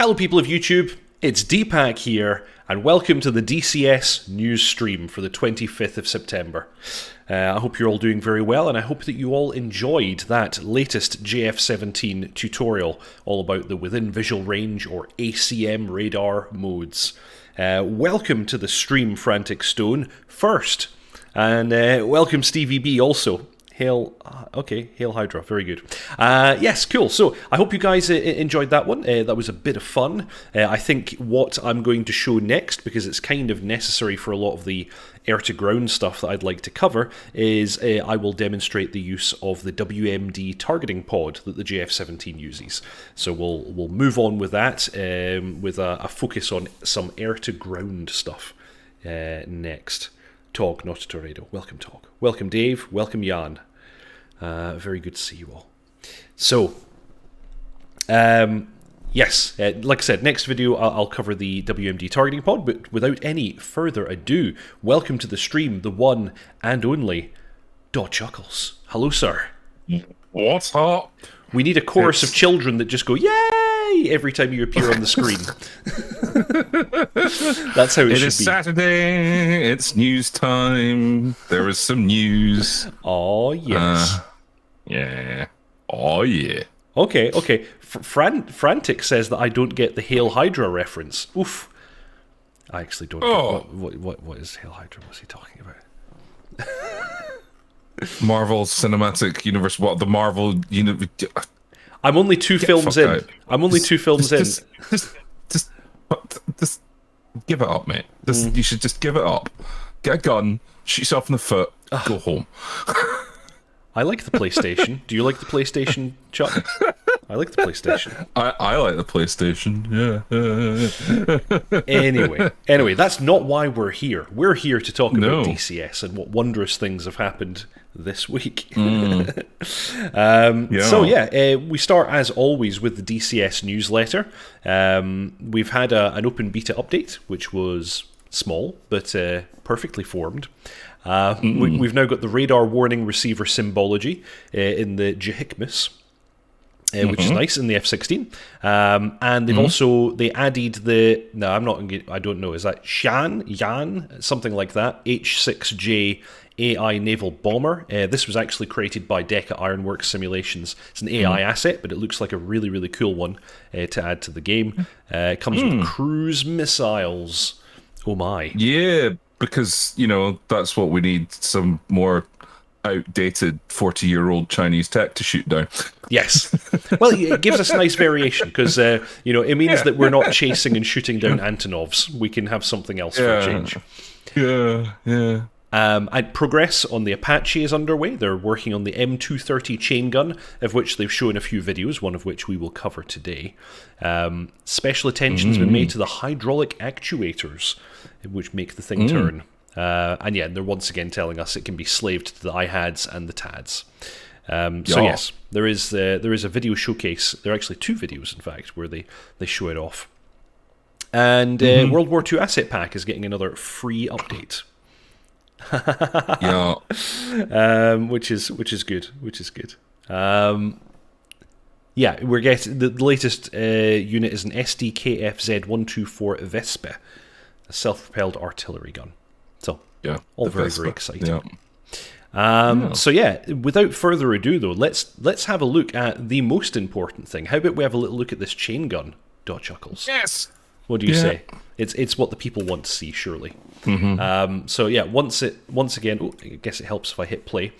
Hello people of YouTube, it's Deepak here, and welcome to the DCS news stream for the 25th of September. I hope you're all doing very well, and I hope that you all enjoyed that latest JF-17 tutorial all about the within visual range or ACM radar modes. Welcome to the stream, Frantic Stone, first, and welcome Stevie B also. Hail, okay, Hail Hydra, very good. Yes, cool. So I hope you guys enjoyed that one. That was a bit of fun. I think what I'm going to show next, because it's kind of necessary for a lot of the air-to-ground stuff that I'd like to cover, is I will demonstrate the use of the WMD targeting pod that the JF-17 uses. So we'll move on with that, with a focus on some air-to-ground stuff next. Tog, not Tornado. Welcome, Tog. Welcome, Dave. Welcome, Jan. Very good to see you all. So, yes, like I said, next video I'll cover the WMD targeting pod, but without any further ado, welcome to the stream, the one and only dotChuckles. Hello, sir. What's up? We need a chorus of children that just go, yay, every time you appear on the screen. That's how it should be. It is Saturday, it's news time, there is some news. Oh, yes. Yeah. Oh, yeah. Okay. Frantic says that I don't get the Hail Hydra reference. Oof. I actually don't get what is Hail Hydra? What's he talking about? Marvel Cinematic Universe, what? The Marvel Universe. I'm only two films in. I'm only two films in. Just give it up, mate. You should just give it up. Get a gun, shoot yourself in the foot, go home. I like the PlayStation. Do you like the PlayStation, Chuck? I like the PlayStation. I like the PlayStation, yeah. Anyway, that's not why we're here. We're here to talk about DCS and what wondrous things have happened this week. So yeah, we start as always with the DCS newsletter. We've had an open beta update, which was small but perfectly formed. We've now got the radar warning receiver symbology in the Jehikmus, which is nice, in the F-16. And they've also, they added the, no, I don't know, is that Yan, something like that, H-6J AI naval bomber. This was actually created by Deca Ironworks Simulations. It's an AI asset, but it looks like a really, really cool one to add to the game. It comes with cruise missiles. Oh my. Yeah, because, you know, that's what we need, some more outdated 40-year-old Chinese tech to shoot down. Yes. Well, it gives us nice variation, because, you know, it means that we're not chasing and shooting down Antonovs. We can have something else for a change. Yeah. And progress on the Apache is underway. They're working on the M230 chain gun, of which they've shown a few videos, one of which we will cover today. Special attention's been made to the hydraulic actuators, which make the thing turn. And yeah, they're once again telling us it can be slaved to the IHADs and the TADs. So yes, there is a video showcase. There are actually two videos, in fact, where they show it off. And World War II Asset Pack is getting another free update. Which is good. Yeah, we're getting the latest unit is an SDKFZ-124 Vespa, a self-propelled artillery gun. So yeah, all very exciting. So yeah, without further ado though, let's have a look at the most important thing. How about we have a little look at this chain gun, dotChuckles? Yes. What do you say? It's what the people want to see, surely. So yeah, once again, I guess it helps if I hit play.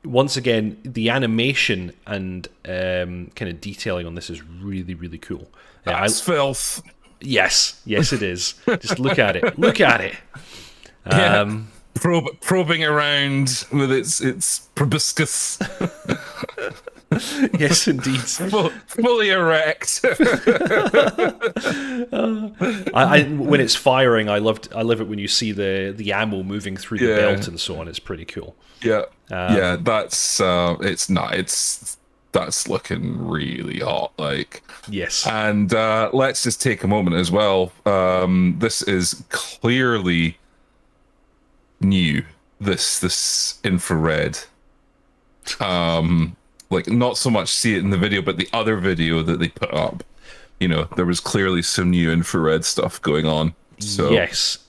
Once again, the animation and kind of detailing on this is really, really cool. That's filth. Yes, it is. Just look at it. Look at it. Probing around with its proboscis. Yes, indeed. Fully erect. When it's firing, I love it when you see the ammo moving through the belt and so on. It's pretty cool. Yeah, that's that's looking really hot. Like, yes. And let's just take a moment as well. This is clearly new. This infrared. Like, not so much see it in the video, but the other video that they put up there was clearly some new infrared stuff going on. So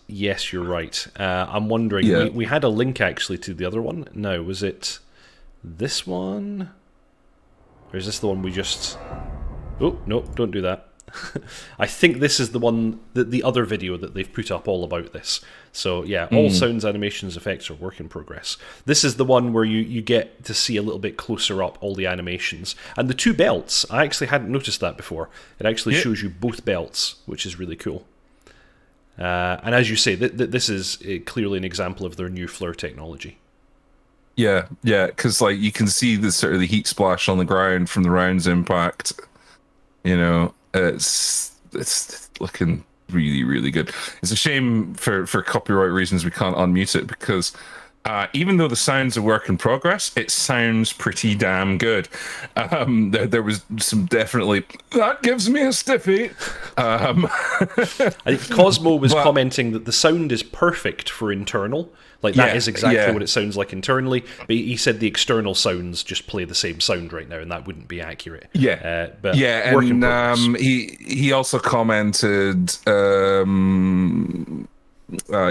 Yes, you're right. I'm wondering, Yeah. we had a link actually to the other one. No, was it this one? Or is this the one we just... Oh, no, don't do that. I think this is the one, the other video that they've put up all about this. So yeah, all sounds, animations, effects are work in progress. This is the one where you get to see a little bit closer up all the animations. And the two belts, I actually hadn't noticed that before. It actually shows you both belts, which is really cool. And as you say, this is clearly an example of their new FLIR technology. Yeah, because like you can see the sort of the heat splash on the ground from the round's impact. It's looking really, really good. It's a shame for copyright reasons we can't unmute it, because even though the sound's a work in progress, it sounds pretty damn good. There was some definitely, that gives me a stiffy. I think Cosmo was commenting that the sound is perfect for internal. Like, that is exactly what it sounds like internally. But he said the external sounds just play the same sound right now, and that wouldn't be accurate. But work in progress. He also commented.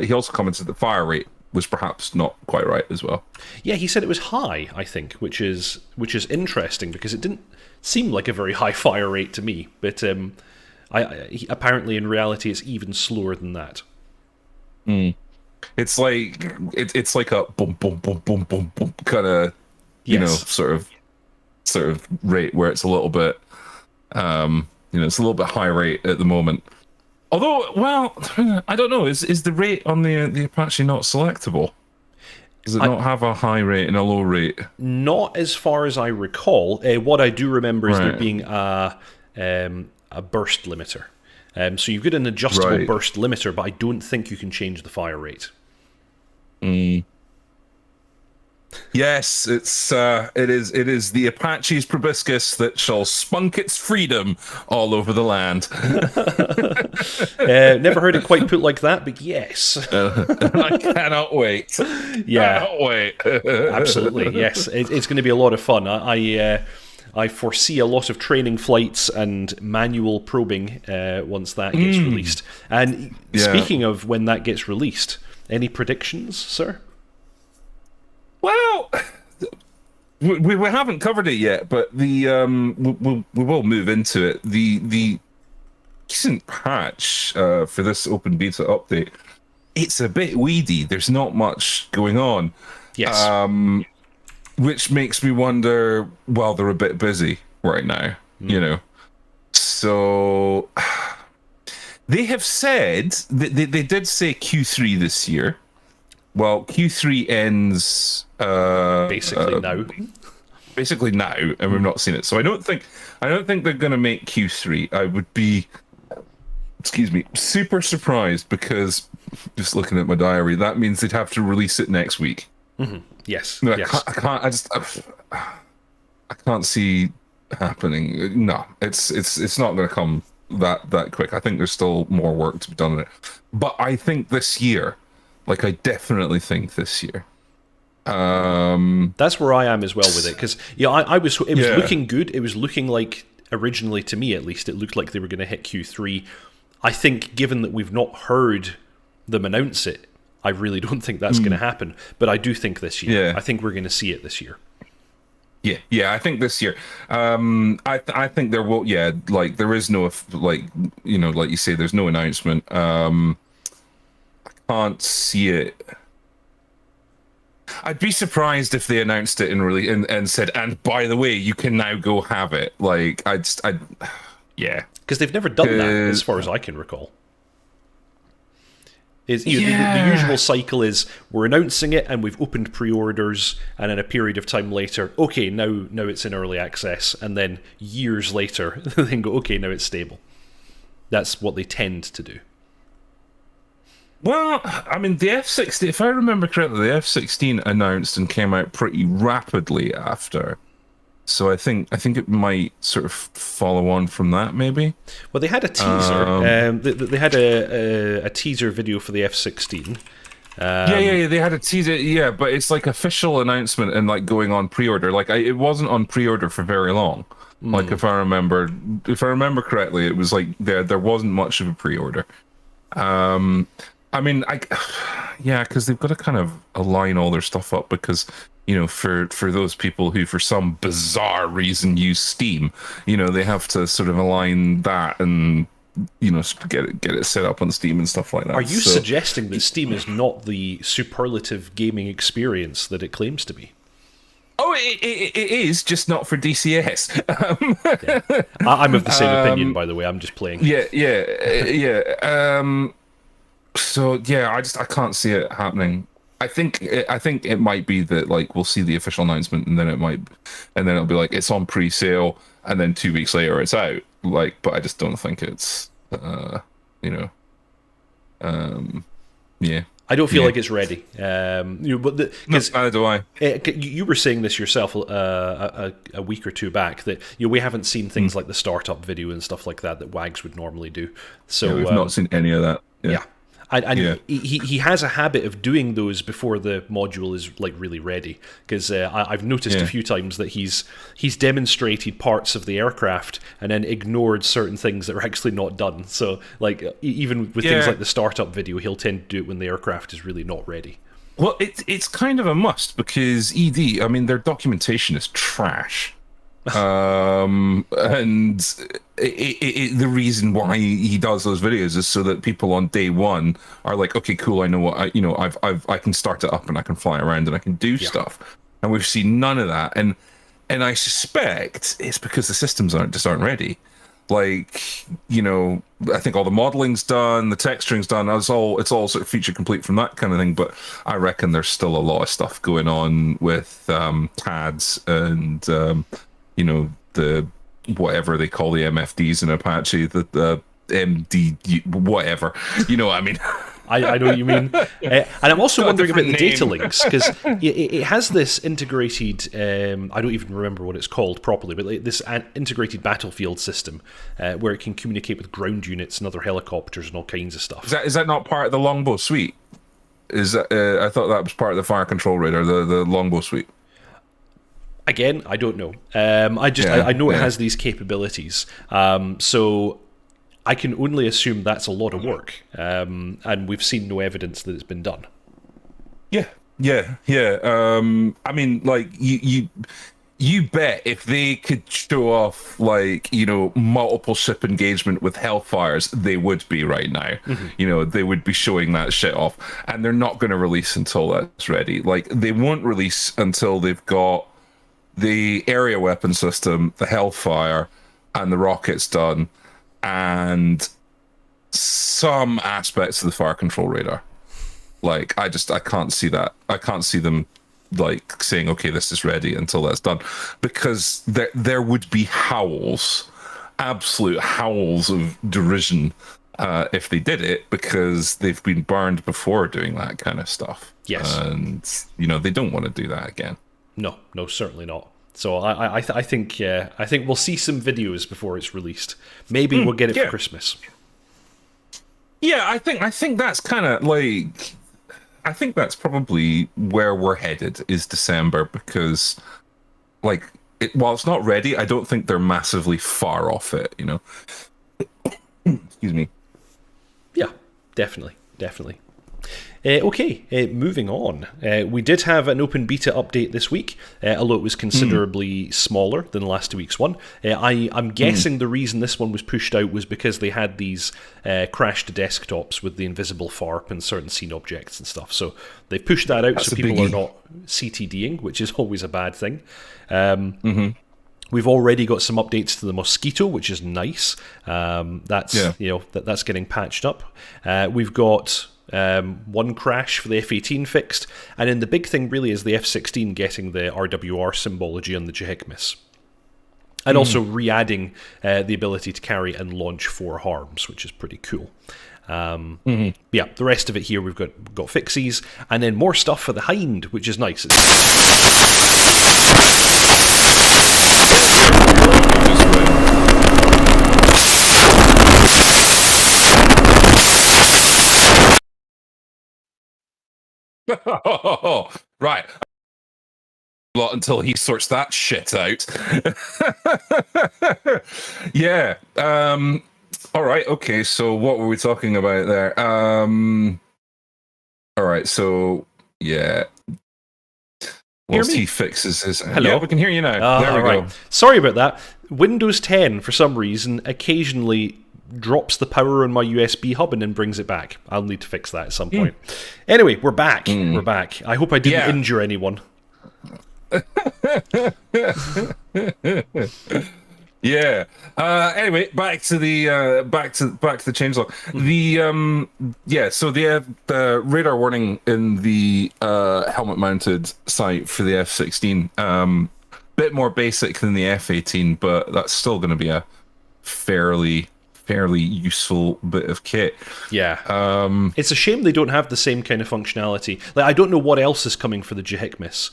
He also commented that fire rate was perhaps not quite right as well. Yeah, he said it was high, I think, which is interesting, because it didn't seem like a very high fire rate to me. But apparently, in reality, it's even slower than that. It's like it's like a boom boom boom boom boom boom kind of sort of rate where it's a little bit it's a little bit high rate at the moment. Although, well, I don't know. Is the rate on the Apache not selectable? Does it not have a high rate and a low rate? Not as far as I recall. What I do remember is there being a burst limiter. So you've got an adjustable burst limiter, but I don't think you can change the fire rate. Yes, it is the Apache's proboscis that shall spunk its freedom all over the land. Never heard it quite put like that, but yes. I cannot wait. Cannot wait. Absolutely, yes. It's going to be a lot of fun. I foresee a lot of training flights and manual probing once that gets released. And speaking of when that gets released, any predictions, sir? Well, we haven't covered it yet, but we will move into it. The recent patch for this open beta update, it's a bit weedy. There's not much going on. Yes. Which makes me wonder, well, they're a bit busy right now, So they have said, they did say Q3 this year. Well, Q3 ends... basically now. Basically now, and we've not seen it. So I don't think they're going to make Q3. I would be, super surprised, because, just looking at my diary, that means they'd have to release it next week. Yes. No, yes. I can't see happening. No, it's not going to come that quick. I think there's still more work to be done on it. But I think this year, I definitely think this year. That's where I am as well with it, because it was looking good. It was looking like, originally, to me at least, it looked like they were going to hit Q3. I think, given that we've not heard them announce it, I really don't think that's going to happen. But I do think this year. Yeah. I think we're going to see it this year. Yeah, I think this year. I think there will. Yeah, there is no, like you say, there's no announcement. I can't see it. I'd be surprised if they announced it and said, and by the way, you can now go have it. Yeah, because they've never done that, as far as I can recall. The usual cycle is we're announcing it and we've opened pre-orders, and in a period of time later, okay, now it's in early access, and then years later, they go, okay, now it's stable. That's what they tend to do. Well, I mean, the F-16, if I remember correctly, the F-16 announced and came out pretty rapidly after. So I think it might sort of follow on from that, maybe. Well, they had a teaser. They had a teaser video for the F-16. Yeah, they had a teaser. Yeah, but it's like official announcement and going on pre-order. It wasn't on pre-order for very long. Like if I remember correctly, it was like there wasn't much of a pre-order. I mean, yeah, because they've got to kind of align all their stuff up because for those people who for some bizarre reason use Steam, they have to sort of align that and get it set up on Steam and stuff like that. Are you suggesting that Steam is not the superlative gaming experience that it claims to be? Oh, it is, just not for DCS. Yeah. I'm of the same opinion, by the way. I'm just playing. Yeah. So yeah, I can't see it happening. I think it might be that like we'll see the official announcement and then it'll be like it's on pre-sale and then 2 weeks later it's out. Like, but I just don't think it's yeah. I don't feel like it's ready. But neither do I. You were saying this yourself a week or two back that we haven't seen things like the startup video and stuff like that Wags would normally do. So we've not seen any of that. Yeah. And he has a habit of doing those before the module is like really ready, because I've noticed a few times that he's demonstrated parts of the aircraft and then ignored certain things that are actually not done. So like even with things like the startup video, he'll tend to do it when the aircraft is really not ready. Well, it's kind of a must because I mean, their documentation is trash. And the reason why he does those videos is so that people on day one are like, okay, cool, I know what I can start it up and I can fly around and I can do stuff. And we've seen none of that, and I suspect it's because the systems aren't ready. Like, I think all the modeling's done, the texturing's done. It's all sort of feature complete from that kind of thing. But I reckon there's still a lot of stuff going on with CADs and the whatever they call the MFDs in Apache, the MD, whatever. You know what I mean? I know what you mean. And I'm also wondering about the data links, because it has this integrated, I don't even remember what it's called properly, but this integrated battlefield system where it can communicate with ground units and other helicopters and all kinds of stuff. Is that not part of the Longbow suite? I thought that was part of the fire control radar, the Longbow suite. Again, I don't know. I know it has these capabilities. So I can only assume that's a lot of work. And we've seen no evidence that it's been done. Yeah. I mean, like, you bet if they could show off, like, multiple ship engagement with Hellfires, they would be right now. Mm-hmm. They would be showing that shit off. And they're not going to release until that's ready. Like, they won't release until they've got the area weapon system, the Hellfire, and the rockets done, and some aspects of the fire control radar. Like, I can't see that. I can't see them like saying, okay, this is ready until that's done, because there would be howls, absolute howls of derision if they did it, because they've been burned before doing that kind of stuff. Yes, and they don't want to do that again. No, certainly not. So I think we'll see some videos before it's released. Maybe we'll get it for Christmas. Yeah, I think that's kind of like, I think that's probably where we're headed, is December, because like while it's not ready, I don't think they're massively far off it. Excuse me. Yeah, definitely. Okay, moving on. We did have an open beta update this week, although it was considerably smaller than last week's one. I'm guessing the reason this one was pushed out was because they had these crashed desktops with the invisible FARP and certain scene objects and stuff. So they pushed that out so people are not CTDing, which is always a bad thing. We've already got some updates to the Mosquito, which is nice. That's getting patched up. We've got one crash for the F-18 fixed, and then the big thing really is the F-16 getting the RWR symbology on the Jehikmis. And also re-adding the ability to carry and launch 4 harms, which is pretty cool. Yeah, the rest of it here we've got fixes, and then more stuff for the Hind, which is nice. Right. lot until he sorts that shit out. Yeah. All right. Okay. So what were we talking about there? All right. So yeah. Whilst he fixes his... Hello. Yeah, we can hear you now. There we go. Sorry about that. Windows 10, for some reason, occasionally drops the power on my USB hub and then brings it back. I'll need to fix that at some point. Anyway, we're back. We're back. I hope I didn't injure anyone. Yeah. Anyway, back to the changelog. So the radar warning in the helmet-mounted sight for the F-16, bit more basic than the F-18, but that's still going to be a fairly useful bit of kit. Yeah. It's a shame they don't have the same kind of functionality. Like, I don't know what else is coming for the JHICMIS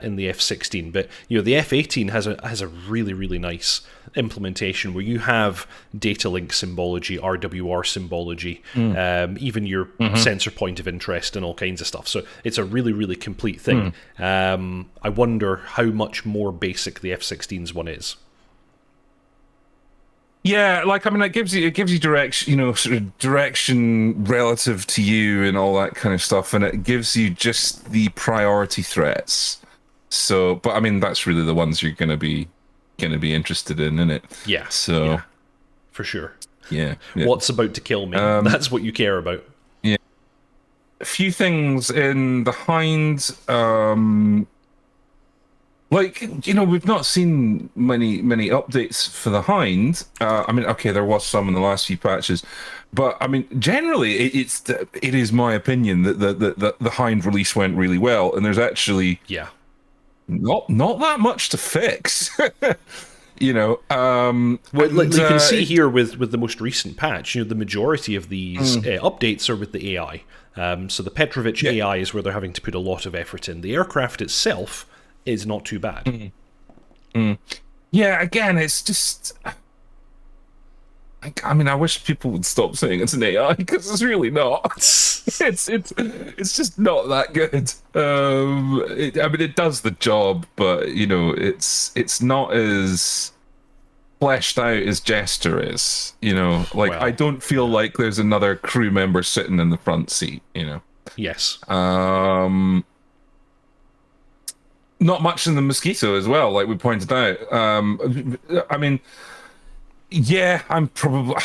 in the F-16, but the F-18 has a really, really nice implementation where you have data link symbology, RWR symbology, even your sensor point of interest and all kinds of stuff. So it's a really, really complete thing. I wonder how much more basic the F-16's one is. Yeah, it gives you direction, sort of direction relative to you and all that kind of stuff, and it gives you just the priority threats. So, but that's really the ones you're gonna be interested in, isn't it? Yeah. So, yeah, for sure. Yeah. What's about to kill me? That's what you care about. Yeah. A few things in the Hind. We've not seen many updates for the Hind. There was some in the last few patches, but generally, it is my opinion that the Hind release went really well, and there's actually not that much to fix. You can see here with the most recent patch, the majority of these updates are with the AI. So the Petrovich AI is where they're having to put a lot of effort in. The aircraft itself is not too bad. Yeah, again, it's just... I wish people would stop saying it's an AI, because it's really not. It's just not that good. It does the job, but, it's not as fleshed out as Jester is. I don't feel like there's another crew member sitting in the front seat, Yes. Not much in the Mosquito as well, like we pointed out. I'm probably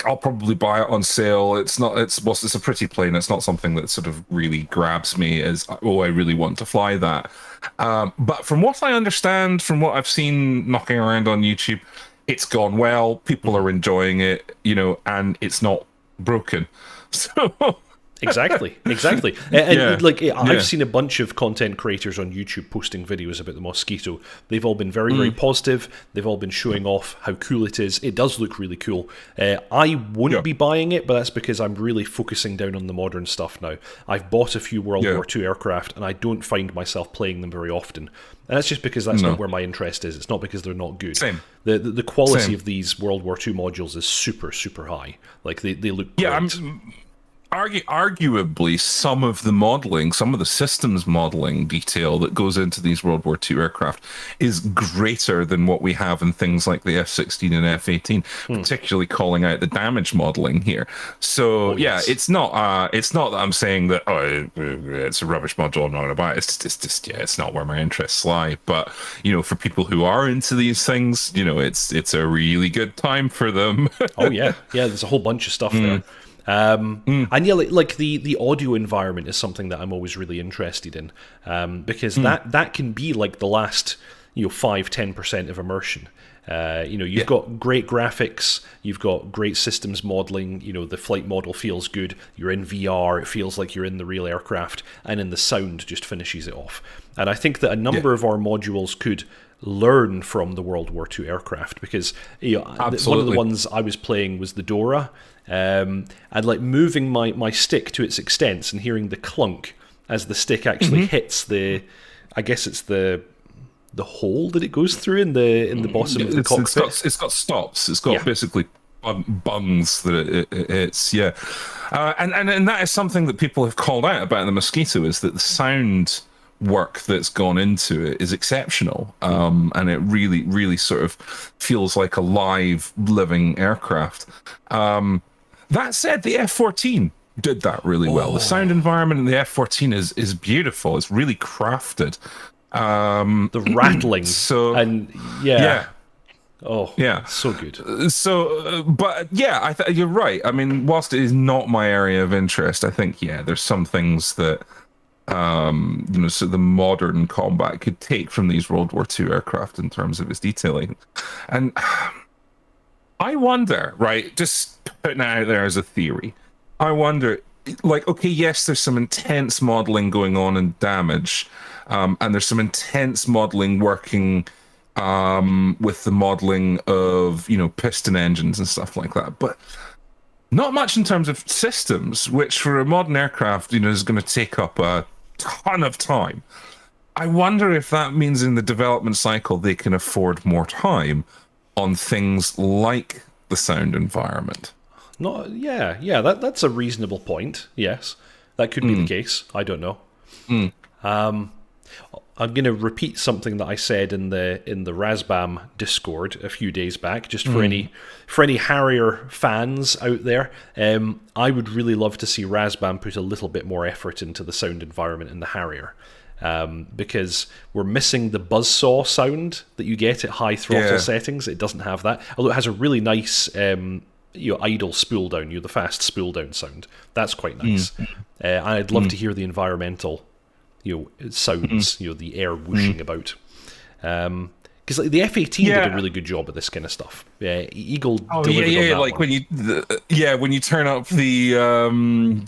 I'll probably buy it on sale. It's a pretty plane. It's not something that sort of really grabs me as, I really want to fly that. But from what I understand, from what I've seen knocking around on YouTube, it's gone well. People are enjoying it, and it's not broken. So. Exactly. And I've seen a bunch of content creators on YouTube posting videos about the Mosquito. They've all been very, very positive. They've all been showing off how cool it is. It does look really cool. I wouldn't be buying it, but that's because I'm really focusing down on the modern stuff now. I've bought a few World War II aircraft, and I don't find myself playing them very often. And that's just because that's not where my interest is. It's not because they're not good. Same. The quality of these World War II modules is super, super high. Like, they look great. Arguably, some of the systems modeling detail that goes into these World War II aircraft is greater than what we have in things like the F-16 and F-18, particularly calling out the damage modeling here. So it's not that I'm saying that it's a rubbish module, I'm not going to buy it. It's not where my interests lie. But for people who are into these things, it's a really good time for them. There's a whole bunch of stuff there. And the audio environment is something that I'm always really interested in, because that can be like the last 5-10% of immersion. You've got great graphics, you've got great systems modeling, the flight model feels good, you're in VR, it feels like you're in the real aircraft, and then the sound just finishes it off. And I think that a number of our modules could learn from the World War II aircraft, because one of the ones I was playing was the Dora, and moving my stick to its extents and hearing the clunk as the stick actually hits the hole that it goes through in the bottom of the cockpit. It's got stops. It's got basically bungs that it hits. And that is something that people have called out about the Mosquito, is that the sound work that's gone into it is exceptional, and it really, really sort of feels like a live, living aircraft. That said, the F-14 did that really well. The sound environment in the F-14 is beautiful. It's really crafted. The rattling. And yeah. Oh, yeah, so good. So, but yeah, you're right. I mean, whilst it is not my area of interest, I think there's some things that so the modern combat could take from these World War II aircraft in terms of its detailing. And I wonder, right, just putting it out there as a theory, I wonder, like, okay, yes, there's some intense modeling going on in damage, and there's some intense modeling working with the modeling of, piston engines and stuff like that, but not much in terms of systems, which for a modern aircraft, is going to take up a ton of time. I wonder if that means in the development cycle they can afford more time on things like the sound environment. That's a reasonable point. Yes, that could be the case. I don't know. I'm going to repeat something that I said in the Razbam Discord a few days back, just for any Harrier fans out there. I would really love to see Razbam put a little bit more effort into the sound environment in the Harrier, because we're missing the buzzsaw sound that you get at high throttle settings. It doesn't have that, although it has a really nice idle spool down, the fast spool down sound. That's quite nice. And I'd love to hear the environmental sounds, the air whooshing about. Because the F-18 did a really good job of this kind of stuff. Eagle delivered on that like one. when you turn up the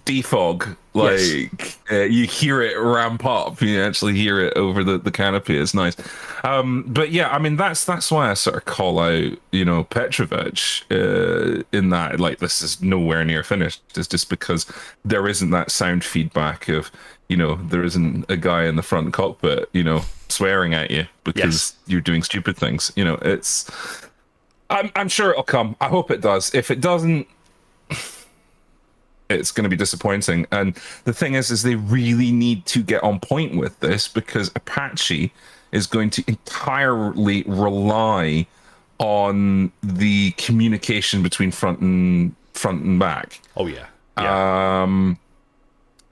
defog, you hear it ramp up. You actually hear it over the canopy. It's nice. But yeah, I mean that's why I sort of call out Petrovich in that, like, this is nowhere near finished. It's just because there isn't that sound feedback of there isn't a guy in the front cockpit swearing at you because you're doing stupid things. It's I'm sure it'll come. I hope it does. If it doesn't, it's going to be disappointing. And the thing is they really need to get on point with this, because Apache is going to entirely rely on the communication between front and back. Oh yeah.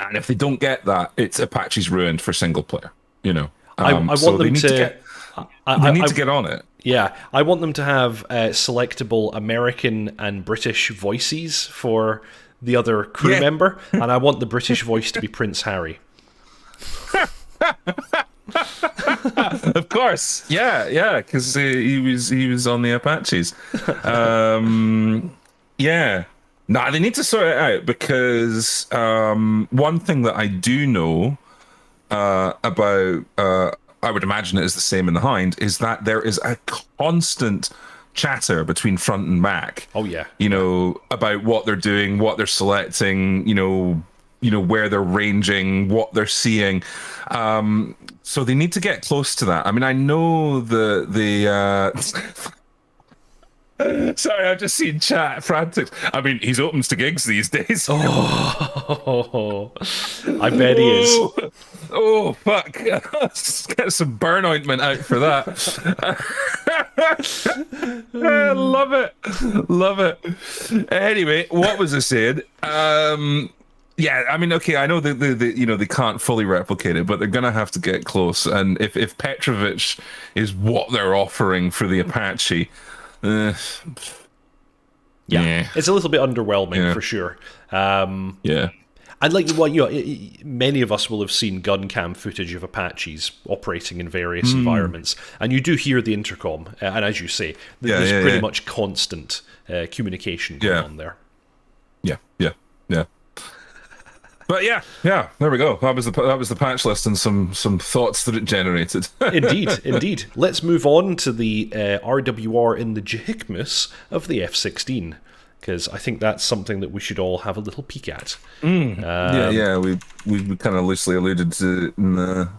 And if they don't get that, it's Apache's ruined for single player. I want them to get on it. Yeah, I want them to have selectable American and British voices for the other crew member, and I want the British voice to be Prince Harry. Of course, because he was on the Apaches. No, they need to sort it out, because one thing that I do know about, I would imagine it is the same in the Hind, is that there is a constant chatter between front and back. Oh yeah. About what they're doing, what they're selecting, where they're ranging, what they're seeing. So they need to get close to that. I mean, I know the sorry, I've just seen chat frantics. I mean, he's opens to gigs these days. Oh, I bet he is. Oh, fuck. Let's get some burn ointment out for that. Love it. Anyway, what was I saying? Yeah, I mean, okay, I know they can't fully replicate it, but they're gonna have to get close. And if Petrovich is what they're offering for the Apache, it's a little bit underwhelming for sure. And like many of us will have seen gun cam footage of Apaches operating in various environments, and you do hear the intercom, and as you say, there's pretty much constant communication going on there. Yeah. But there we go. That was the patch list and some thoughts that it generated. Indeed. Let's move on to the RWR in the Jehikmus of the F-16, because I think that's something that we should all have a little peek at. We kind of loosely alluded to in the.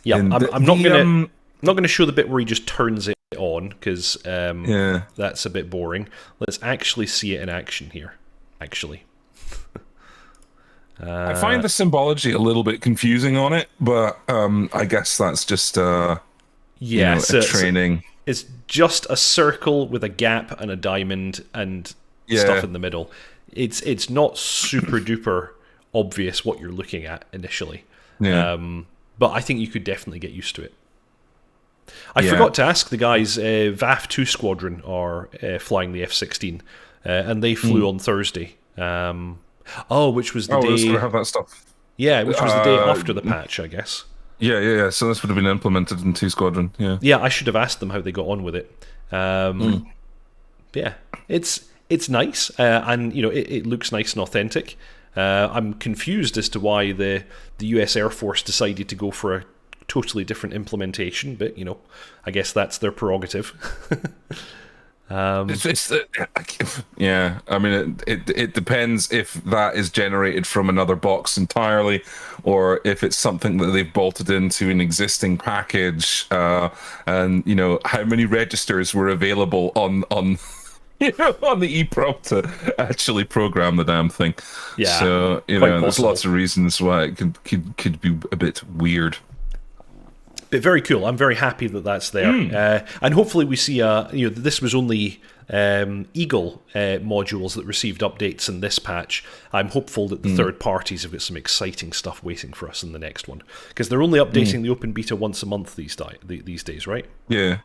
Yeah, I'm not gonna show the bit where he just turns it on, because that's a bit boring. Let's actually see it in action here. Actually. I find the symbology a little bit confusing on it, but I guess that's just yeah, a training. It's just a circle with a gap and a diamond and stuff in the middle. It's not super duper obvious what you're looking at initially. Yeah. But I think you could definitely get used to it. I forgot to ask the guys, VAF-2 Squadron are flying the F-16, and they flew on Thursday. Which was the day... Oh, it's going to have that stuff. Yeah, which was the day after the patch, I guess. Yeah. So this would have been implemented in 2 Squadron, yeah. Yeah, I should have asked them how they got on with it. Yeah, it's nice, and it looks nice and authentic. I'm confused as to why the US Air Force decided to go for a totally different implementation, but I guess that's their prerogative. Yeah, I mean, it depends if that is generated from another box entirely, or if it's something that they've bolted into an existing package, and how many registers were available on on the EEPROM to actually program the damn thing. Yeah, so there's lots of reasons why it could be a bit weird. But very cool. I'm very happy that that's there, and hopefully we see this was only Eagle modules that received updates in this patch. I'm hopeful that the third parties have got some exciting stuff waiting for us in the next one, because they're only updating the open beta once a month these days, right? Yeah.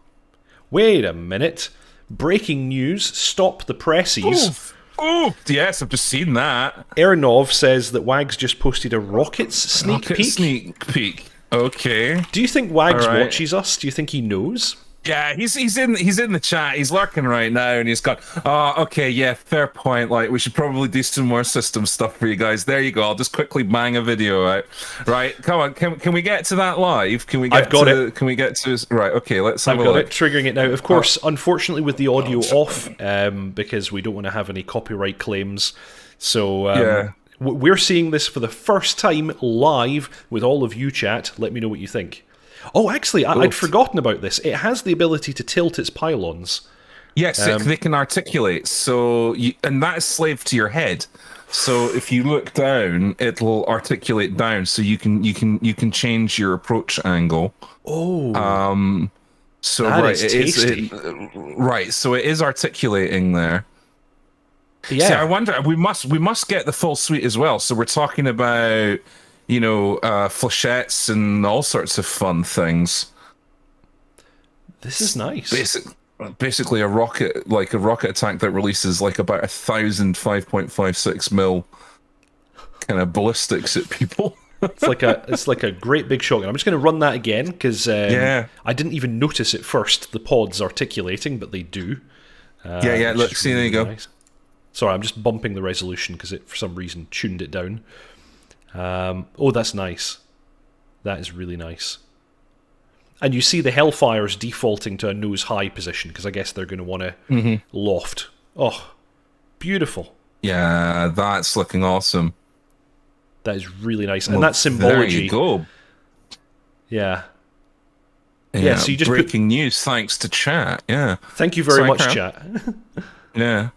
Wait a minute! Breaking news! Stop the pressies! Oh, yes, I've just seen that. Ernov says that Wags just posted a rockets sneak peek. Okay. Do you think Wags watches us? Do you think he knows? Yeah, he's in the chat. He's lurking right now, and he's gone. Oh, okay, yeah, fair point. Like, we should probably do some more system stuff for you guys. There you go. I'll just quickly bang a video out. Right, come on. Can we get to that live? Can we get? I've got it. Can we get to? Right, okay. Let's have I've a got look. it. Triggering it now. Of course, unfortunately, with the audio off, because we don't want to have any copyright claims. So yeah. We're seeing this for the first time live with all of you, chat. Let me know what you think. Oh, actually, I'd forgotten about this. It has the ability to tilt its pylons. Yes, they can articulate. So, and that is slave to your head. So if you look down, it'll articulate down. So you can change your approach angle. Oh. So that right, is tasty. Right. So it is articulating there. Yeah. See, I wonder. We must get the full suite as well. So we're talking about, flechettes and all sorts of fun things. This is nice. Basically a rocket attack that releases like about 1,000 5.56 mil kind of ballistics at people. It's like a great big shotgun. I'm just going to run that again because I didn't even notice at first the pods articulating, but they do. Look, see, there you go. Nice. Sorry, I'm just bumping the resolution because it, for some reason, tuned it down. That's nice. That is really nice. And you see the Hellfires defaulting to a nose-high position because I guess they're going to want to loft. Oh, beautiful. Yeah, that's looking awesome. That is really nice. And that symbology. There you go. Yeah. Yeah, so you just breaking news thanks to chat. Yeah. Thank you very much, chat. Yeah.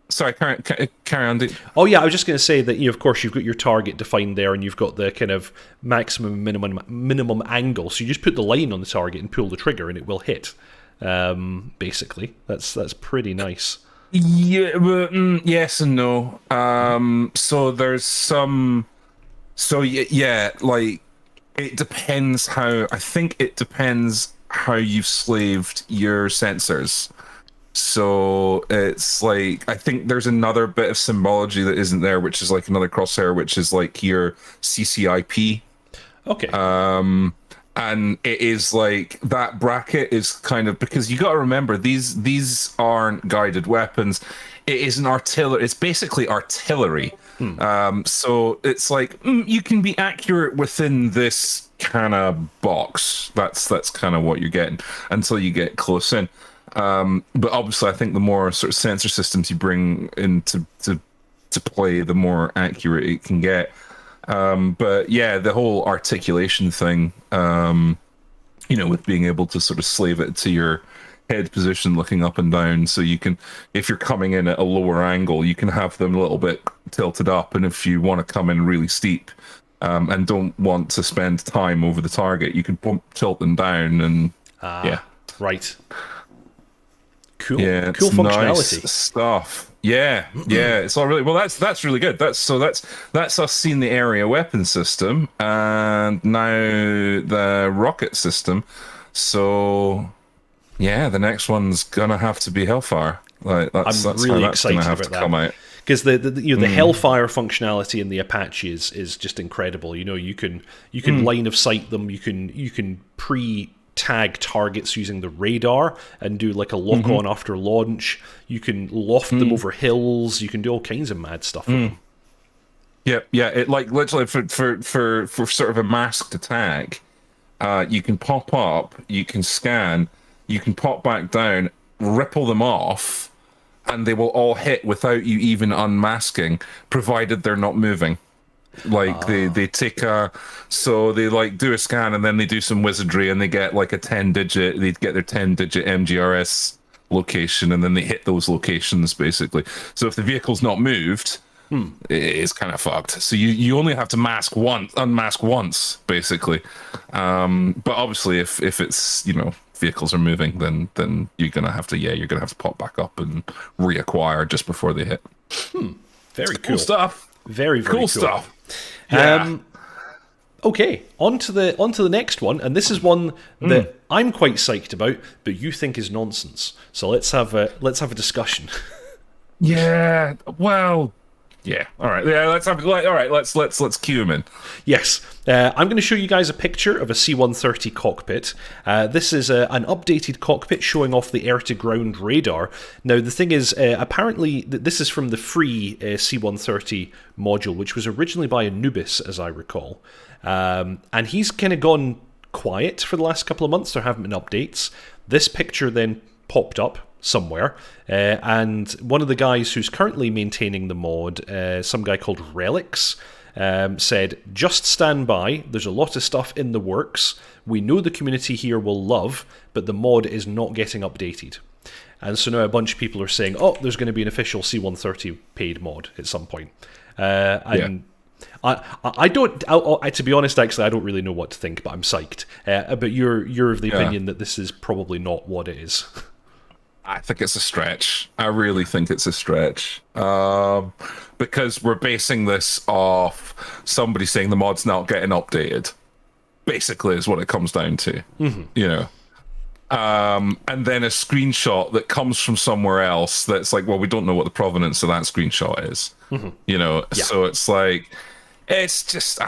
Sorry, carry on. Oh yeah, I was just going to say that of course you've got your target defined there, and you've got the kind of maximum, minimum angle. So you just put the line on the target and pull the trigger, and it will hit. Basically, that's pretty nice. Yeah, yes and no. So there's some. So yeah, like it depends how. I think it depends how you've slaved your sensors. So it's like, I think there's another bit of symbology that isn't there, which is like another crosshair, which is like your CCIP. Okay. And it is like that bracket is kind of, because you got to remember these aren't guided weapons. It is an artillery. It's basically artillery. So it's like you can be accurate within this kind of box. That's kind of what you're getting until you get close in. But obviously, I think the more sort of sensor systems you bring into to play, the more accurate it can get. But yeah, the whole articulation thing, with being able to sort of slave it to your head position, looking up and down, so you can, if you're coming in at a lower angle, you can have them a little bit tilted up, and if you want to come in really steep and don't want to spend time over the target, you can tilt them down, and yeah. Right. Cool. Yeah, cool it's functionality. Nice stuff. Yeah, yeah, it's all really well. That's really good. That's us seeing the area weapon system and now the rocket system. So yeah, the next one's gonna have to be Hellfire. Like that's really how that's excited gonna have about to come out. Because the Hellfire functionality in the Apache is just incredible. You can line of sight them. You can pre-tag targets using the radar and do like a lock on after launch. You can loft them over hills. You can do all kinds of mad stuff with them. Yeah. It like literally for sort of a masked attack, you can pop up, you can scan, you can pop back down, ripple them off, and they will all hit without you even unmasking, provided they're not moving. Like they take so they like do a scan and then they do some wizardry and they get like they get their 10-digit MGRS location, and then they hit those locations basically. So if the vehicle's not moved, it's kind of fucked. So you only have to unmask once basically. But obviously if it's vehicles are moving, then you're gonna have to pop back up and reacquire just before they hit. Very cool stuff. Very cool stuff. Yeah. Okay, on to the next one, and this is one that I'm quite psyched about, but you think is nonsense. So let's have a discussion. Yeah. Well. Yeah. All right. Yeah. Let's cue him in. Yes. I'm going to show you guys a picture of a C-130 cockpit. This is an updated cockpit showing off the air-to-ground radar. Now, the thing is, apparently, this is from the free C-130 module, which was originally by Anubis, as I recall. And he's kind of gone quiet for the last couple of months. There haven't been updates. This picture then popped up somewhere, and one of the guys who's currently maintaining the mod, some guy called Relics, said, "Just stand by, there's a lot of stuff in the works. We know the community here will love, but the mod is not getting updated." And so now a bunch of people are saying, oh, there's going to be an official C-130 paid mod at some point. I don't, to be honest, actually, I don't really know what to think, but I'm psyched. But you're of the opinion that this is probably not what it is. I think it's a stretch. I really think it's a stretch. Because we're basing this off somebody saying the mod's not getting updated. Basically is what it comes down to. And then a screenshot that comes from somewhere else that's like, well, we don't know what the provenance of that screenshot is. So it's like, it's just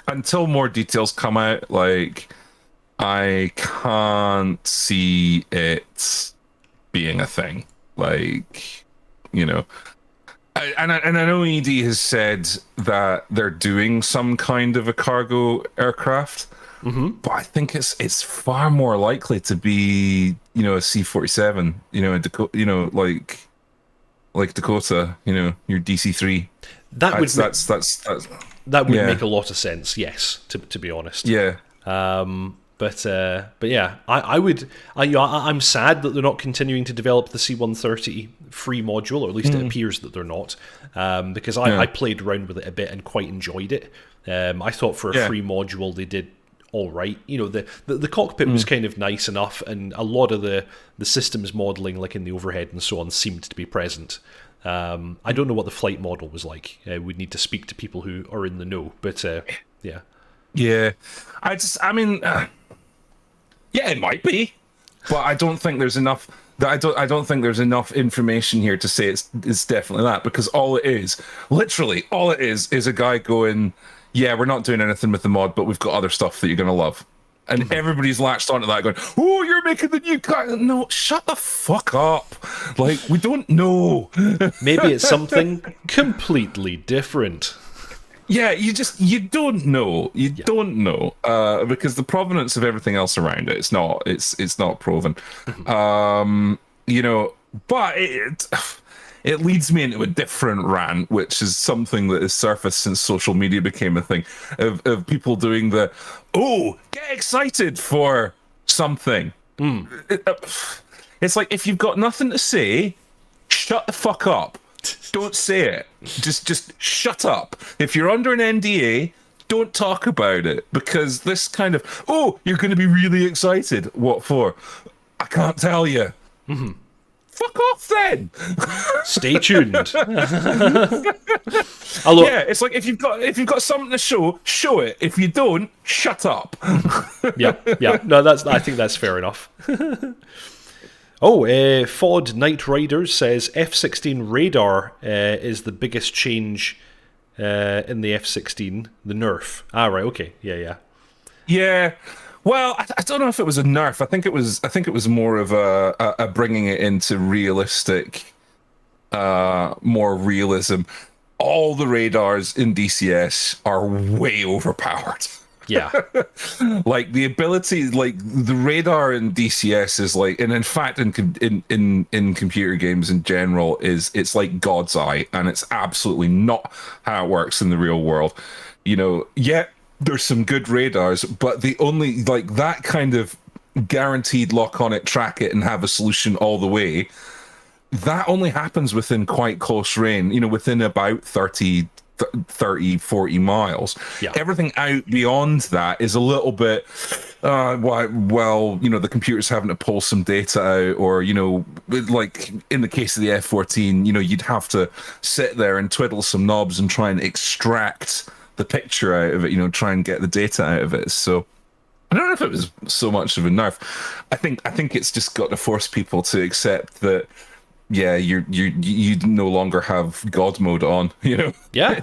until more details come out, like I can't see it being a thing. Like, and I know ED has said that they're doing some kind of a cargo aircraft, but I think it's far more likely to be a C-47, like Dakota, your DC-3. That would make a lot of sense. Yes, to be honest. Yeah. But yeah, I'm sad that they're not continuing to develop the C-130 free module, or at least it appears that they're not, because I played around with it a bit and quite enjoyed it. I thought for a free module they did all right. The cockpit was kind of nice enough, and a lot of the systems modelling, like in the overhead and so on, seemed to be present. I don't know what the flight model was like. We'd need to speak to people who are in the know, but yeah. Yeah, yeah, it might be, but I don't think there's enough. I don't think there's enough information here to say it's definitely that, because literally all it is a guy going, yeah, we're not doing anything with the mod, but we've got other stuff that you're gonna love, and everybody's latched onto that, going, oh, you're making the new guy. No, shut the fuck up. Like, we don't know. Maybe it's something completely different. Yeah, you don't know. You don't know, because the provenance of everything else around it's not proven. But it leads me into a different rant, which is something that has surfaced since social media became a thing, of people doing get excited for something. It's like, if you've got nothing to say, shut the fuck up. Don't say it. Just shut up. If you're under an NDA, don't talk about it, because this kind of, oh, you're going to be really excited. What for? I can't tell you. Mm-hmm. Fuck off then. Stay tuned. Yeah, it's like if you've got something to show it. If you don't, shut up. yeah. No, I think that's fair enough. Fod Knight Riders says F-16 radar is the biggest change in the F-16, the nerf. Ah, right, okay, yeah. Yeah. Well, I don't know if it was a nerf. I think it was more of a bringing it into realistic, more realism. All the radars in DCS are way overpowered. Yeah. Like the ability, like the radar in DCS is like, and in fact in computer games in general, it's like God's eye, and it's absolutely not how it works in the real world. There's some good radars, but the only, like, that kind of guaranteed lock on it, track it, and have a solution all the way, that only happens within quite close range, within about 30, 40 miles. Yeah. Everything out beyond that is a little bit, the computer's having to pull some data out, or, like in the case of the F-14, you'd have to sit there and twiddle some knobs and try and extract the picture out of it, try and get the data out of it. So I don't know if it was so much of a nerf. I think it's just got to force people to accept that, yeah, you no longer have God mode on, Yeah.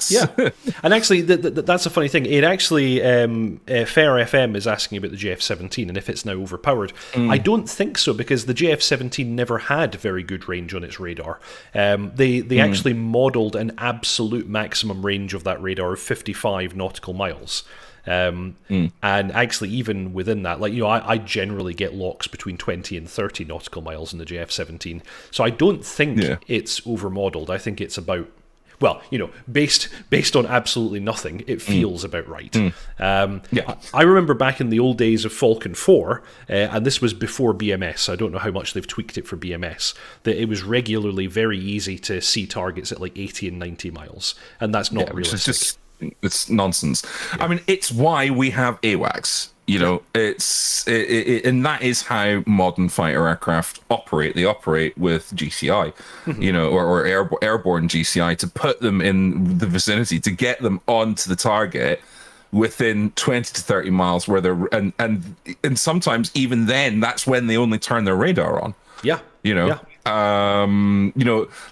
And actually, that's a funny thing. It actually, Fair FM is asking about the JF-17 and if it's now overpowered. I don't think so, because the JF-17 never had very good range on its radar. They actually modelled an absolute maximum range of that radar of 55 nautical miles. And actually, even within that, I generally get locks between 20 and 30 nautical miles in the JF-17. So I don't think it's overmodeled. I think it's about, based on absolutely nothing, it feels about right. I remember back in the old days of Falcon 4, and this was before BMS, I don't know how much they've tweaked it for BMS, that it was regularly very easy to see targets at like 80 and 90 miles. And that's not realistic. It's nonsense. Yeah. I mean, it's why we have AWACS. And that is how modern fighter aircraft operate. They operate with GCI, or airborne GCI, to put them in the vicinity, to get them onto the target within 20 to 30 miles, where they're and sometimes even then, that's when they only turn their radar on. Yeah.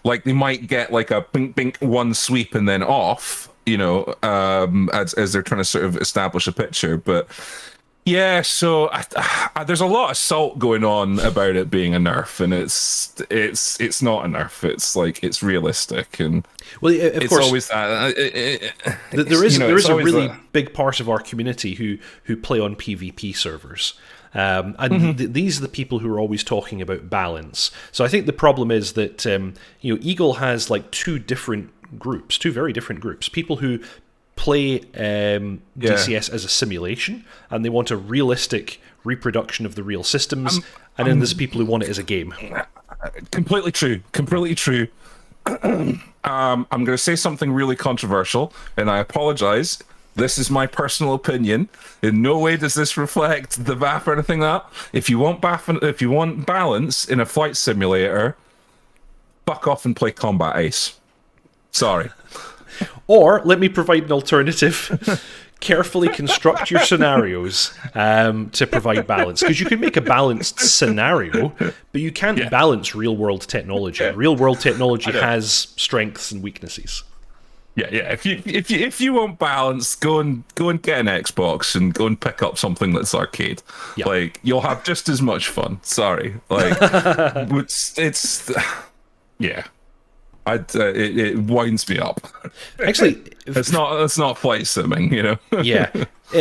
Like they might get like a bink bink one sweep and then off, as they're trying to sort of establish a picture. But yeah, so there's a lot of salt going on about it being a nerf, and it's not a nerf. It's like, it's realistic, and of course, always that. There is a really big part of our community who play on PvP servers. These are the people who are always talking about balance. So I think the problem is that Eagle has like two very different groups. People who play DCS as a simulation, and they want a realistic reproduction of the real systems, and then there's people who want it as a game. Completely true. I'm going to say something really controversial, and I apologize. This is my personal opinion. In no way does this reflect the BAF or anything like that. If you want balance in a flight simulator, fuck off and play Combat Ace. Sorry. Or let me provide an alternative. Carefully construct your scenarios to provide balance, because you can make a balanced scenario, but you can't balance real-world technology. Real-world technology has strengths and weaknesses. Yeah. If you want balance, go and get an Xbox and go and pick up something that's arcade. Yeah. Like, you'll have just as much fun. Sorry, like it's yeah. It winds me up. Actually, it's not flight simming, Yeah,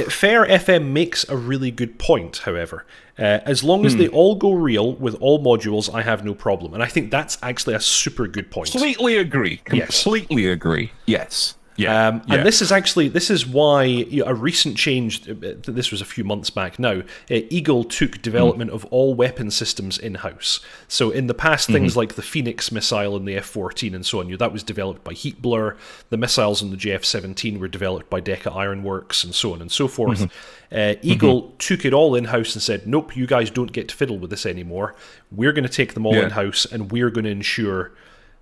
Fair FM makes a really good point. However, as long as they all go real with all modules, I have no problem, and I think that's actually a super good point. Completely agree. Completely agree. Yes. And this is why a recent change, this was a few months back now, Eagle took development of all weapon systems in-house. So in the past, things like the Phoenix missile and the F-14 and so on, that was developed by Heat Blur. The missiles in the JF-17 were developed by Deca Ironworks and so on and so forth. Eagle took it all in-house and said, nope, you guys don't get to fiddle with this anymore. We're going to take them all in-house, and we're going to ensure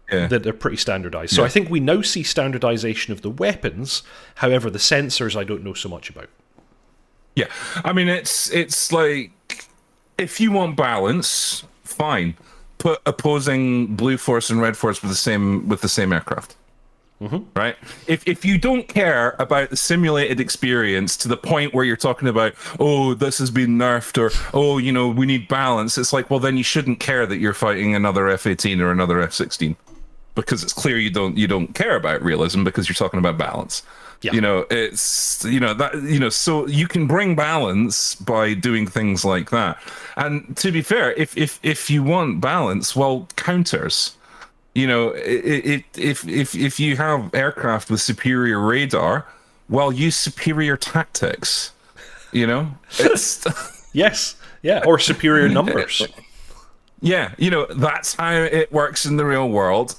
that they're pretty standardized. So I think we now see standardization of the weapons. However, the sensors I don't know so much about. Yeah, I mean, it's like, if you want balance, fine. Put opposing Blue Force and Red Force with the same aircraft. Right? If you don't care about the simulated experience to the point where you're talking about, oh, this has been nerfed, or, oh, we need balance, it's like, well, then you shouldn't care that you're fighting another F-18 or another F-16. Because it's clear you don't care about realism, because you're talking about balance. Yeah. It's so you can bring balance by doing things like that. And to be fair, if you want balance, well, counters. If you have aircraft with superior radar, well, use superior tactics. It's yes, yeah, or superior numbers. Yeah, that's how it works in the real world.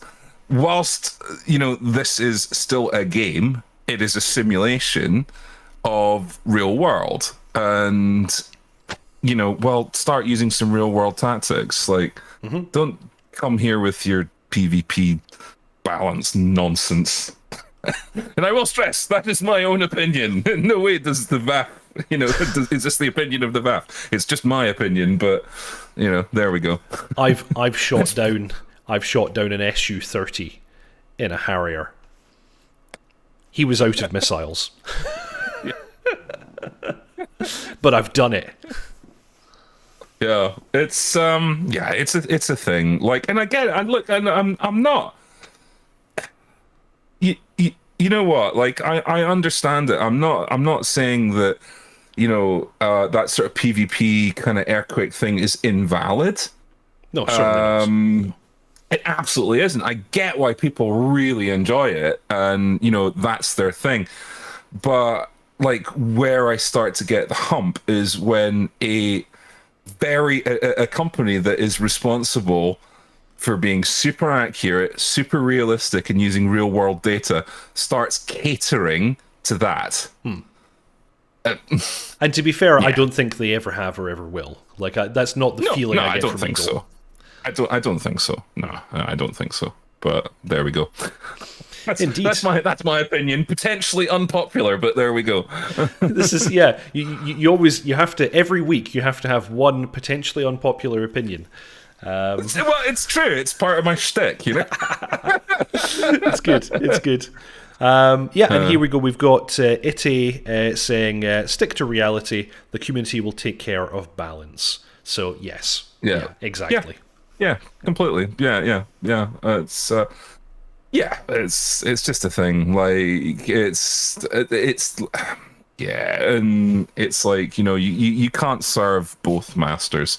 Whilst, this is still a game, it is a simulation of real world. And, start using some real world tactics. Like, don't come here with your PvP balance nonsense. And I will stress, that is my own opinion. No way does the VAF, is this the opinion of the VAF? It's just my opinion, but, there we go. I've shot down an Su-30 in a Harrier. He was out of missiles. But I've done it. Yeah, it's a thing. Like, and again, I'm not. You know what? Like, I understand it. I'm not saying that, that sort of PvP kind of airquake thing is invalid. No, certainly not. It absolutely isn't. I get why people really enjoy it, and that's their thing. But like, where I start to get the hump is when a company that is responsible for being super accurate, super realistic, and using real world data starts catering to that. And to be fair, I don't think they ever have or ever will. Like, that's not the feeling I get from Eagle. So. I don't think so. No, I don't think so. But there we go. Indeed. That's my opinion. Potentially unpopular, but there we go. This is you have to, every week you have to have one potentially unpopular opinion. Well, it's true. It's part of my shtick, It's good. And here we go. We've got Ite saying, stick to reality. The community will take care of balance. So, yes. Yeah, exactly. Yeah, completely. Yeah. It's just a thing. Like, it's and it's like, you can't serve both masters.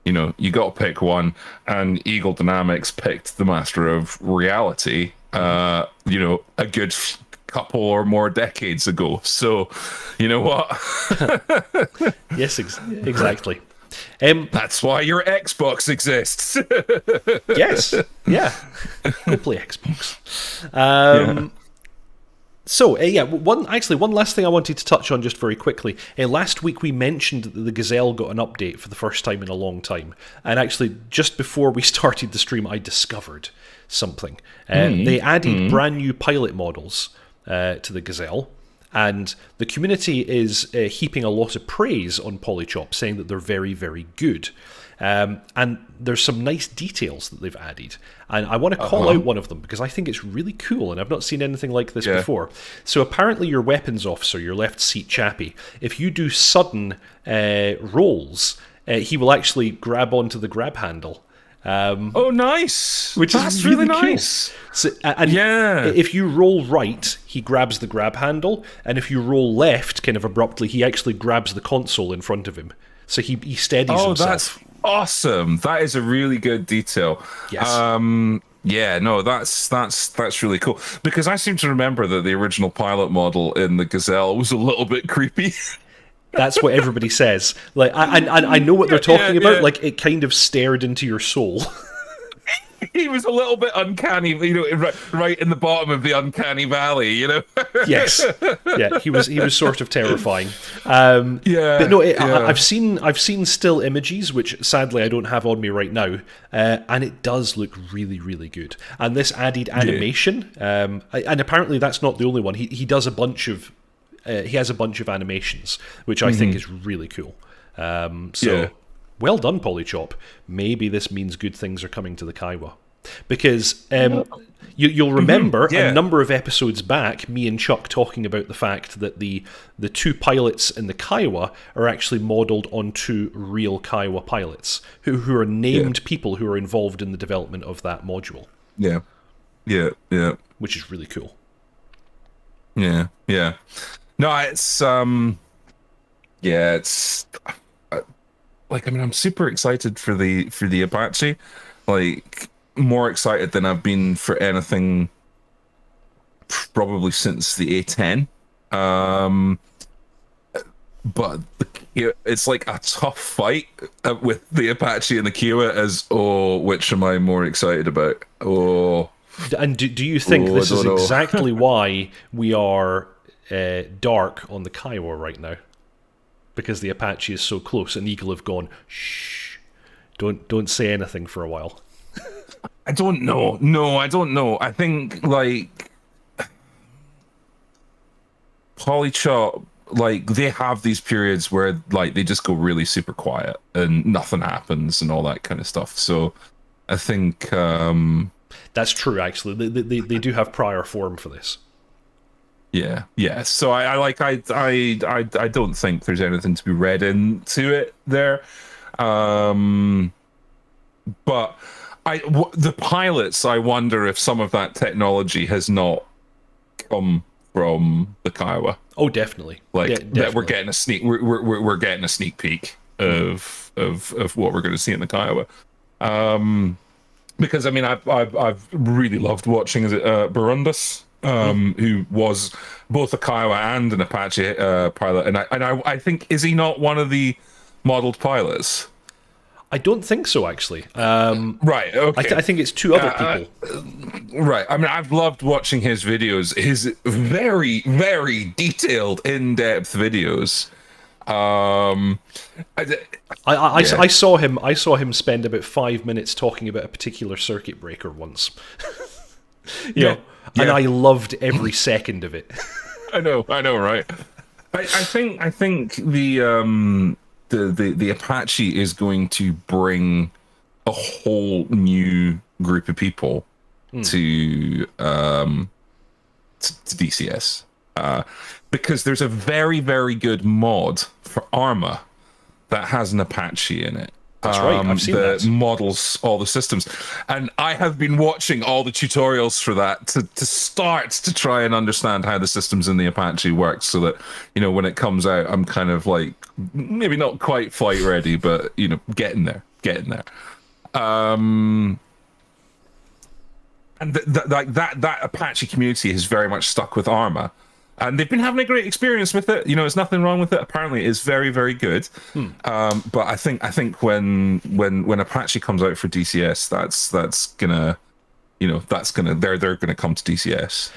You got to pick one, and Eagle Dynamics picked the master of reality, a good couple or more decades ago. So, you know what? Yes, exactly. That's why your Xbox exists. Yes, yeah. Go play Xbox. So, one last thing I wanted to touch on just very quickly. Last week we mentioned that the Gazelle got an update for the first time in a long time. And actually, just before we started the stream, I discovered something. They added brand new pilot models to the Gazelle. And the community is heaping a lot of praise on Polychop, saying that they're very, very good. And there's some nice details that they've added. And I want to call out one of them because I think it's really cool, and I've not seen anything like this before. So apparently your weapons officer, your left seat chappie, if you do sudden rolls, he will actually grab onto the grab handle. Nice! Which is really nice. Cool. So, if you roll right, he grabs the grab handle, and if you roll left, kind of abruptly, he actually grabs the console in front of him. So he steadies himself. That's awesome. That is a really good detail. Yes. Yeah, no, that's really cool, because I seem to remember that the original pilot model in the Gazelle was a little bit creepy. That's what everybody says. Like, I know what they're talking about. Like, it kind of stared into your soul. He was a little bit uncanny, you know, right in the bottom of the uncanny valley, you know. Yes, yeah, he was sort of terrifying. Yeah, but no, yeah. I've seen still images, which sadly I don't have on me right now, and it does look really, really good. And this added animation, and apparently that's not the only one. He does a bunch of he has a bunch of animations, which I think is really cool. Well done, Polychop. Maybe this means good things are coming to the Kiowa. Because you'll remember a number of episodes back, me and Chuck talking about the fact that the two pilots in the Kiowa are actually modelled on two real Kiowa pilots, who are named people who are involved in the development of that module. Yeah. Which is really cool. Yeah. No, it's it's like, I mean, I'm super excited for the Apache, like more excited than I've been for anything probably since the A10. But it's like a tough fight with the Apache and the Kiowa as, which am I more excited about? And do you think this is exactly why we are dark on the Kiowa right now? Because the Apache is so close, and Eagle have gone, shh, don't say anything for a while. I don't know. No, I don't know. I think, like, Polychop, like, they have these periods where, like, they just go really super quiet and nothing happens and all that kind of stuff. So I think that's true. Actually, they do have prior form for this. Yeah. So I don't think there's anything to be read into it there. But the pilots, I wonder if some of that technology has not come from the Kiowa. Oh, definitely. Like definitely. That we're getting a sneak. We're getting a sneak peek of what we're going to see in the Kiowa. Because I mean, I've really loved watching Burundus. Who was both a Kiowa and an Apache pilot, and I think, is he not one of the modelled pilots? I don't think so, actually. Right. Okay. I think it's two other people. Right. I mean, I've loved watching his videos. His very, very detailed, in-depth videos. I saw him spend about 5 minutes talking about a particular circuit breaker once. you know. And I loved every second of it. I know, right? I think the Apache is going to bring a whole new group of people to DCS, because there's a very, very good mod for Arma that has an Apache in it. That's right, I've seen that. Models all the systems. And I have been watching all the tutorials for that to start to try and understand how the systems in the Apache work, so that, you know, when it comes out, I'm kind of like, maybe not quite flight ready, but, you know, getting there. And that Apache community has very much stuck with Arma. And they've been having a great experience with it. You know, there's nothing wrong with it. Apparently, it's very, very good. But I think when Apache comes out for DCS, that's gonna, you know, they're gonna come to DCS.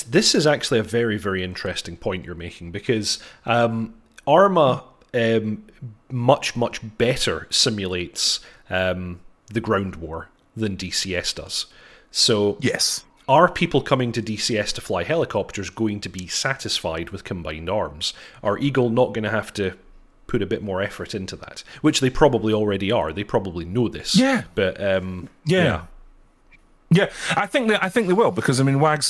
This is actually a very, very interesting point you're making, because Arma much better simulates the ground war than DCS does. So yes. Are people coming to DCS to fly helicopters going to be satisfied with combined arms? Are Eagle not going to have to put a bit more effort into that? Which they probably already are. They probably know this. Yeah. But Yeah, I think they will, because I mean, Wags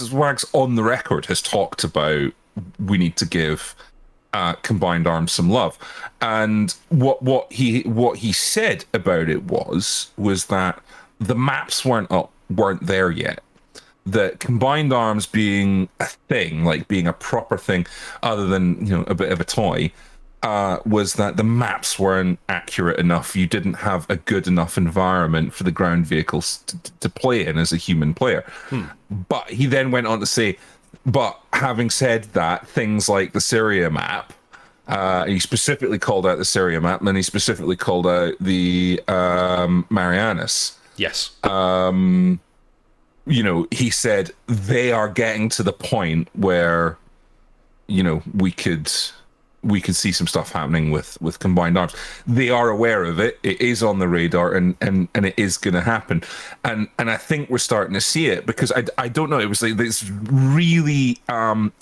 on the record has talked about, we need to give combined arms some love, and what he said about it was that the maps weren't there yet. That combined arms being a thing, like being a proper thing, other than, you know, a bit of a toy, was that the maps weren't accurate enough. You didn't have a good enough environment for the ground vehicles to play in as a human player. But he then went on to say, but having said that, things like the Syria map, he specifically called out the Syria map, and he specifically called out the Marianas. Yes. He said they are getting to the point where, we could see some stuff happening with combined arms. They are aware of it. It is on the radar, and it is going to happen. And I think we're starting to see it, because I don't know. It was like this really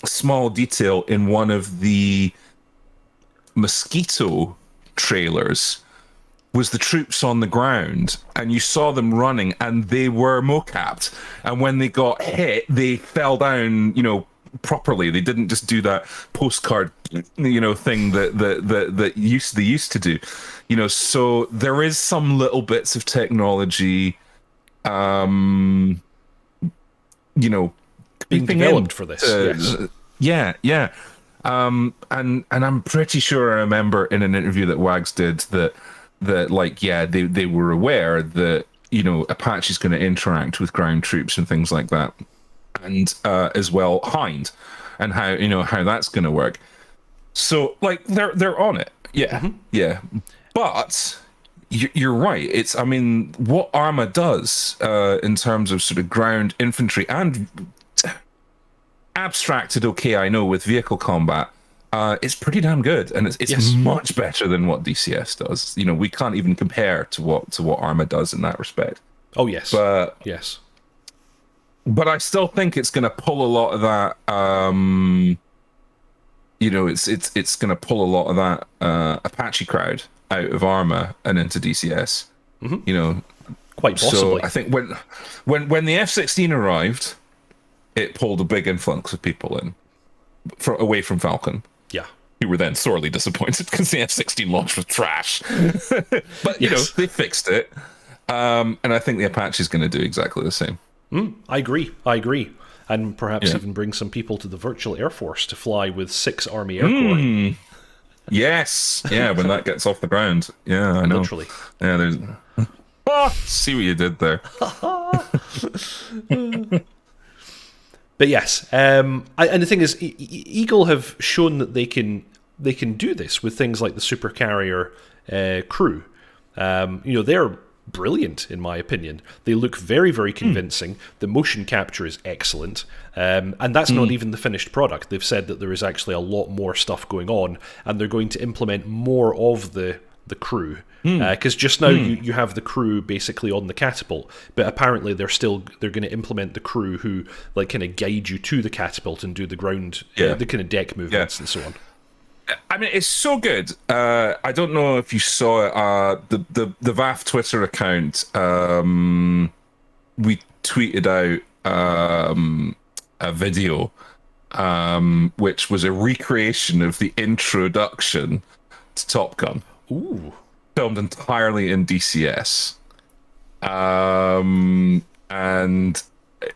small detail in one of the Mosquito trailers was the troops on the ground, and you saw them running, and they were mocapped. And when they got hit, they fell down, properly. They didn't just do that postcard, thing that they used to do. So there is some little bits of technology, being developed for this. Yes. Yeah. And I'm pretty sure I remember in an interview that Wags did that they were aware that Apache's going to interact with ground troops and things like that, and as well Hind, and how that's going to work. So they're on it. Yeah. But you're right. It's what Arma does in terms of sort of ground infantry and abstracted, I know, with vehicle combat, it's pretty damn good, and it's much better than what DCS does. We can't even compare to what Arma does in that respect. Oh yes, but yes, but I still think it's going to pull a lot of that. It's going to pull a lot of that Apache crowd out of Arma and into DCS. Quite possibly. So I think when the F-16 arrived, it pulled a big influx of people in away from Falcon. Yeah. Who were then sorely disappointed because the F-16 launch was trash. But, they fixed it. And I think the Apache is going to do exactly the same. I agree. And perhaps even bring some people to the virtual Air Force to fly with 6 Army Air Corps. Yes. Yeah, when that gets off the ground. Yeah, I know. Literally. Yeah, there's... see what you did there. But yes, and the thing is, Eagle have shown that they can do this with things like the supercarrier crew. They're brilliant in my opinion. They look very, very convincing. The motion capture is excellent, and that's not even the finished product. They've said that there is actually a lot more stuff going on, and they're going to implement more of the crew. Because just now you have the crew basically on the catapult, but apparently they're going to implement the crew who kind of guide you to the catapult and do the ground, the kind of deck movements and so on. It's so good. I don't know if you saw it. The VAF Twitter account. We tweeted out a video, which was a recreation of the introduction to Top Gun. Ooh. Filmed entirely in DCS, and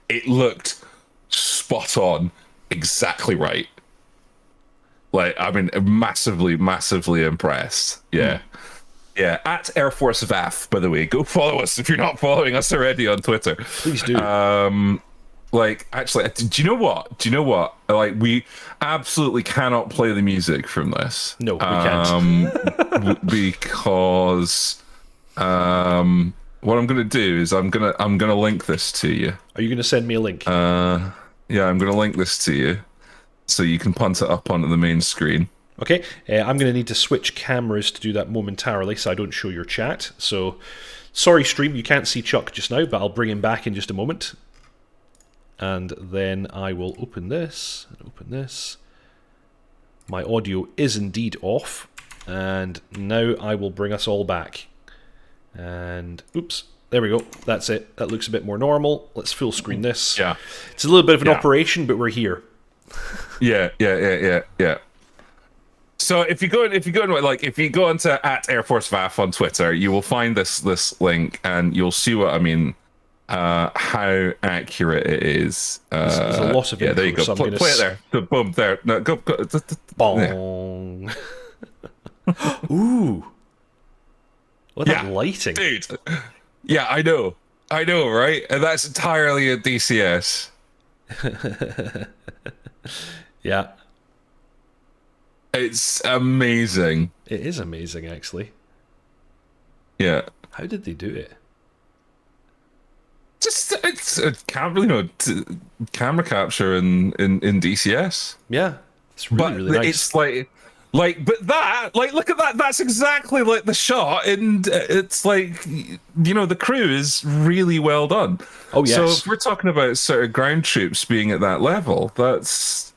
it looked spot on, exactly right. Massively impressed. Yeah. At Air Force VAF, by the way, go follow us if you're not following us already on Twitter. Please do. Actually, do you know what? We absolutely cannot play the music from this. No, we can't. Because what I'm going to do is I'm going to link this to you. Are you going to send me a link? I'm going to link this to you so you can punt it up onto the main screen. Okay, I'm going to need to switch cameras to do that momentarily so I don't show your chat. So, sorry stream, you can't see Chuck just now, but I'll bring him back in just a moment. And then I will open this, and open this. My audio is indeed off, and now I will bring us all back. And, oops, there we go, that's it. That looks a bit more normal. Let's full screen this. Yeah. It's a little bit of an operation, but we're here. Yeah. So if you go into at Air Force VAF on Twitter, you will find this link, and you'll see what I mean. How accurate it is. There's a lot of there you go. So play it there. Boom, there. No, go. Bong. Ooh. What that Yeah, lighting. dude. Yeah, I know, right? And that's entirely a DCS. Yeah. It's amazing. It is amazing, actually. Yeah. How did they do it? Just it's camera capture in DCS. Yeah. It's really, But really nice. it's but that, look at that. That's exactly like the shot, and it's like, the crew is really well done. Oh, yes. So if we're talking about sort of ground troops being at that level, that's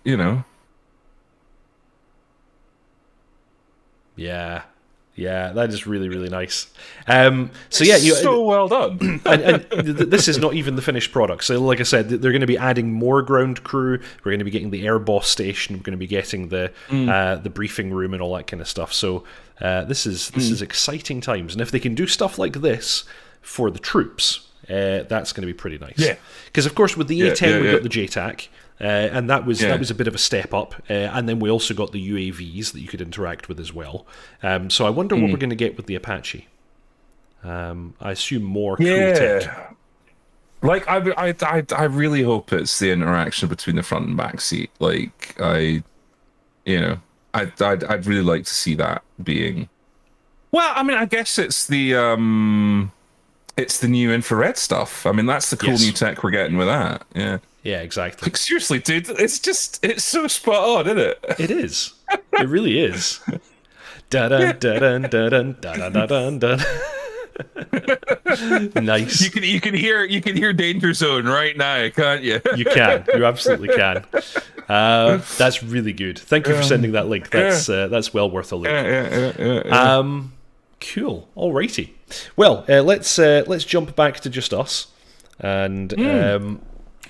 Yeah. Yeah, that is really, really nice. So yeah, so well done. and this is not even the finished product. So like I said, they're going to be adding more ground crew. We're going to be getting the air boss station. We're going to be getting the briefing room and all that kind of stuff. So this is exciting times. And if they can do stuff like this for the troops, that's going to be pretty nice. Yeah. Because of course with the A10 we yeah. got the JTAC. And that was a bit of a step up, and then we also got the UAVs that you could interact with as well. So I wonder what we're going to get with the Apache. I assume more cool tech. Like I really hope it's the interaction between the front and back seat. Like I'd really like to see that being. Well, I mean, I guess it's the new infrared stuff. I mean, that's the cool new tech we're getting with that. Yeah. Yeah, exactly. Like, seriously, dude, it's so spot on, isn't it? It is. It really is. Dun dun dun dun dun dun dun dun. Nice. You can hear Danger Zone right now, can't you? You can. You absolutely can. That's really good. Thank you for sending that link. That's well worth a look. Yeah. Cool. Alrighty. Well, let's jump back to just us, and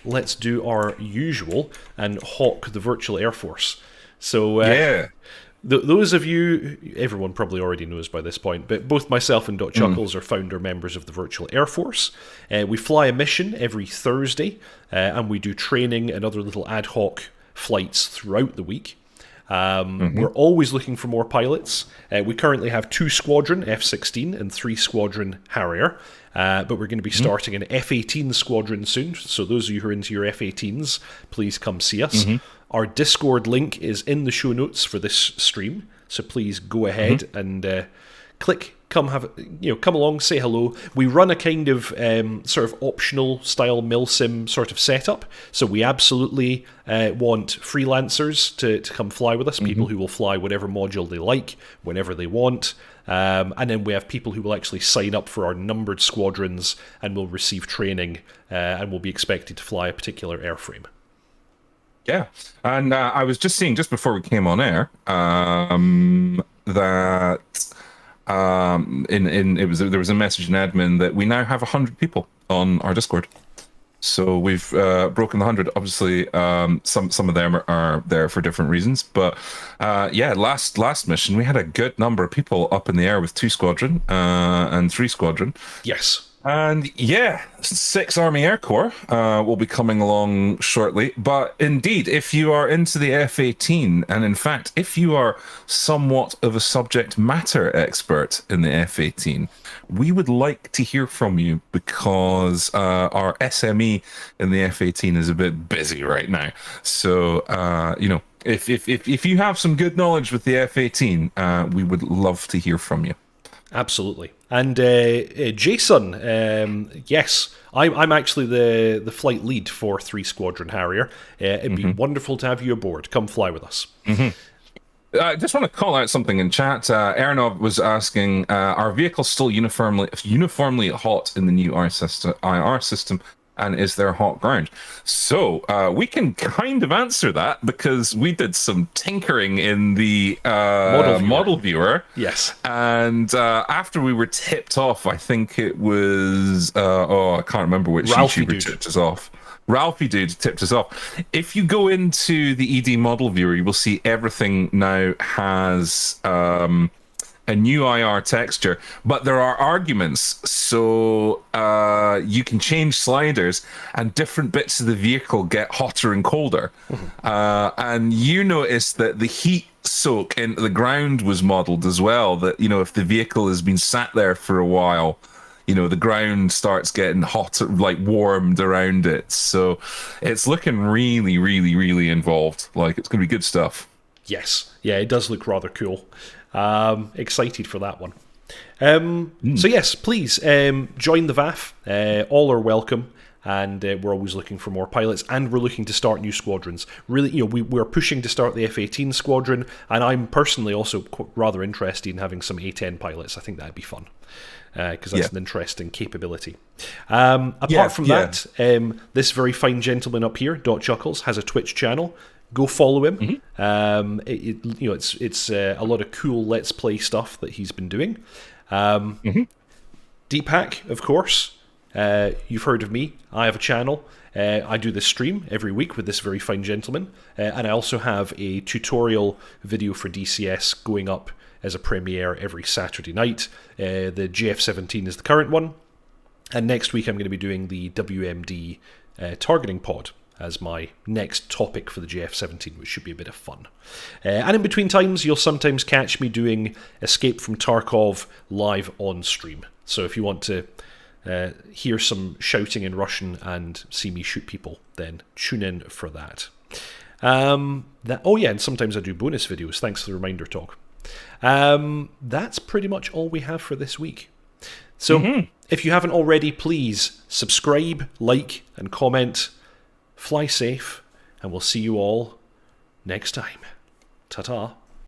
let's do our usual and hawk the virtual Air Force. So those of you, everyone probably already knows by this point, but both myself and dotChuckles are founder members of the virtual Air Force. We fly a mission every Thursday, and we do training and other little ad hoc flights throughout the week. We're always looking for more pilots. We currently have 2 Squadron F-16 and 3 Squadron Harrier, but we're going to be starting an F-18 Squadron soon, so those of you who are into your F-18s, please come see us. Our Discord link is in the show notes for this stream, so please go ahead and click, come along, say hello. We run a kind of sort of optional style milsim sort of setup, so we absolutely want freelancers to come fly with us, people who will fly whatever module they like, whenever they want. And then we have people who will actually sign up for our numbered squadrons and will receive training and will be expected to fly a particular airframe. Yeah, and I was just seeing just before we came on air that there was a message in admin that we now have 100 people on our Discord. So we've broken the 100. Obviously, some of them are there for different reasons, but last mission we had a good number of people up in the air with 2 Squadron and 3 Squadron. Yes. And 6 Army Air Corps will be coming along shortly. But indeed, if you are into the F-18, and in fact, if you are somewhat of a subject matter expert in the F-18, we would like to hear from you, because our SME in the F-18 is a bit busy right now. So, if you have some good knowledge with the F-18, we would love to hear from you. Absolutely. And Jason, yes, I'm actually the flight lead for 3 Squadron Harrier. It'd be wonderful to have you aboard. Come fly with us. I just want to call out something in chat. Ernov was asking, are vehicles still uniformly hot in the new IR system? And is there hot ground? So we can kind of answer that, because we did some tinkering in the model viewer. Yes. And after we were tipped off, I think it was I can't remember which Ralphie YouTuber tipped us off. Ralphie Dude tipped us off. If you go into the ED model viewer, you will see everything now has a new IR texture, but there are arguments. So you can change sliders, and different bits of the vehicle get hotter and colder. And you notice that the heat soak into the ground was modeled as well. That, you know, if the vehicle has been sat there for a while, you know, the ground starts getting hot, like warmed around it. So it's looking really, really, really involved. Like, it's going to be good stuff. Yes. Yeah, it does look rather cool. Excited for that one. So yes, please join the VAF. All are welcome. And we're always looking for more pilots, and we're looking to start new squadrons. Really, you know, we're pushing to start the F-18 squadron, and I'm personally also rather interested in having some A-10 pilots. I think that'd be fun, because that's an interesting capability. Apart from that, this very fine gentleman up here, dotChuckles, has a Twitch channel. Go follow him. You know, it's a lot of cool Let's Play stuff that he's been doing. Deepak, of course. You've heard of me. I have a channel. I do this stream every week with this very fine gentleman. And I also have a tutorial video for DCS going up as a premiere every Saturday night. The GF-17 is the current one. And next week I'm going to be doing the WMD targeting pod as my next topic for the GF-17, which should be a bit of fun. And in between times, you'll sometimes catch me doing Escape from Tarkov live on stream. So if you want to hear some shouting in Russian and see me shoot people, then tune in for that. Oh yeah, and sometimes I do bonus videos. Thanks for the reminder, Talk. That's pretty much all we have for this week. So if you haven't already, please subscribe, like, and comment. Fly safe, and we'll see you all next time. Ta-ta.